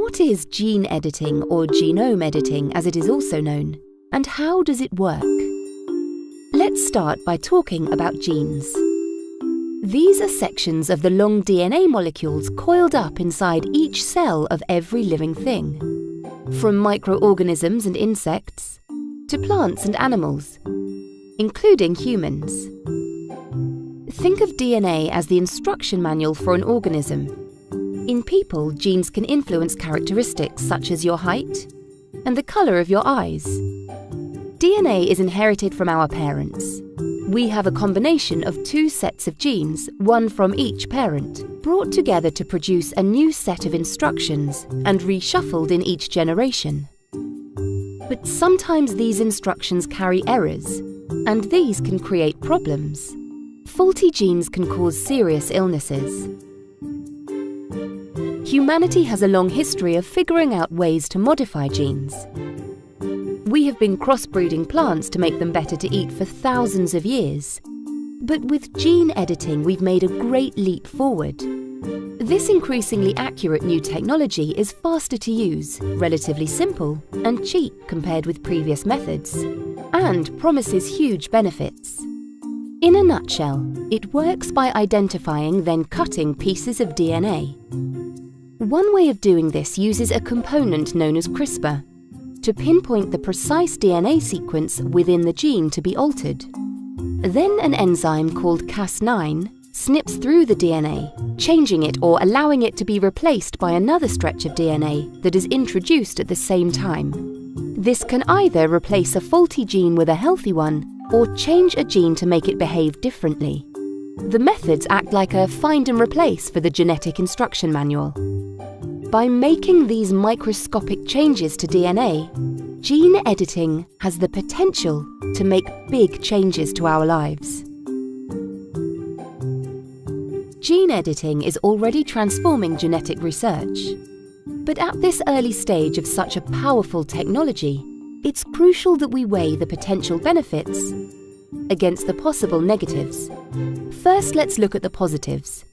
What is gene editing, or genome editing as it is also known, and how does it work? Let's start by talking about genes. These are sections of the long DNA molecules coiled up inside each cell of every living thing, from microorganisms and insects to plants and animals, including humans. Think of DNA as the instruction manual for an organism. In people, genes can influence characteristics such as your height and the color of your eyes. DNA is inherited from our parents. We have a combination of two sets of genes, one from each parent, brought together to produce a new set of instructions and reshuffled in each generation. But sometimes these instructions carry errors, and these can create problems. Faulty genes can cause serious illnesses. Humanity has a long history of figuring out ways to modify genes. We have been crossbreeding plants to make them better to eat for thousands of years. But with gene editing, we've made a great leap forward. This increasingly accurate new technology is faster to use, relatively simple, and cheap compared with previous methods, and promises huge benefits. In a nutshell, it works by identifying, then cutting pieces of DNA. One way of doing this uses a component known as CRISPR to pinpoint the precise DNA sequence within the gene to be altered. Then an enzyme called Cas9 snips through the DNA, changing it or allowing it to be replaced by another stretch of DNA that is introduced at the same time. This can either replace a faulty gene with a healthy one or change a gene to make it behave differently. The methods act like a find and replace for the genetic instruction manual. By making these microscopic changes to DNA, gene editing has the potential to make big changes to our lives. Gene editing is already transforming genetic research. But at this early stage of such a powerful technology, it's crucial that we weigh the potential benefits against the possible negatives. First, let's look at the positives.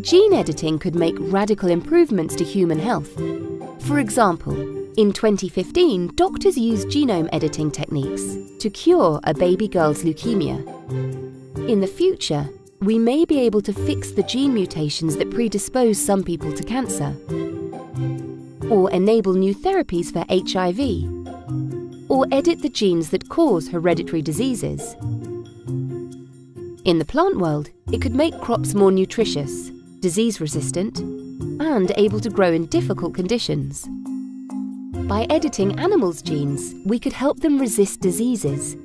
Gene editing could make radical improvements to human health. For example, in 2015, doctors used genome editing techniques to cure a baby girl's leukemia. In the future, we may be able to fix the gene mutations that predispose some people to cancer, or enable new therapies for HIV, or edit the genes that cause hereditary diseases. In the plant world, it could make crops more nutritious, disease-resistant, and able to grow in difficult conditions. By editing animals' genes, we could help them resist diseases.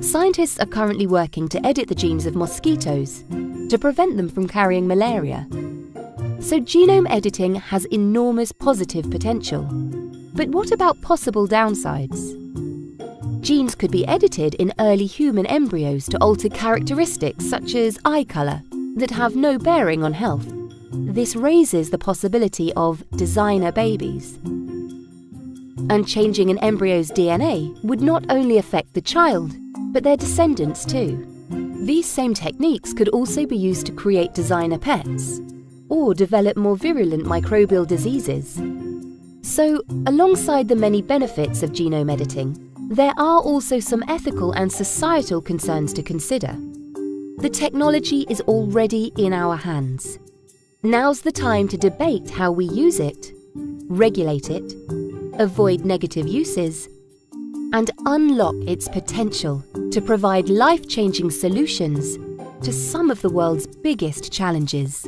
Scientists are currently working to edit the genes of mosquitoes to prevent them from carrying malaria. So genome editing has enormous positive potential. But what about possible downsides? Genes could be edited in early human embryos to alter characteristics such as eye color that have no bearing on health. This raises the possibility of designer babies. And changing an embryo's DNA would not only affect the child, but their descendants too. These same techniques could also be used to create designer pets, or develop more virulent microbial diseases. So, alongside the many benefits of genome editing, there are also some ethical and societal concerns to consider. The technology is already in our hands. Now's the time to debate how we use it, regulate it, avoid negative uses, and unlock its potential to provide life-changing solutions to some of the world's biggest challenges.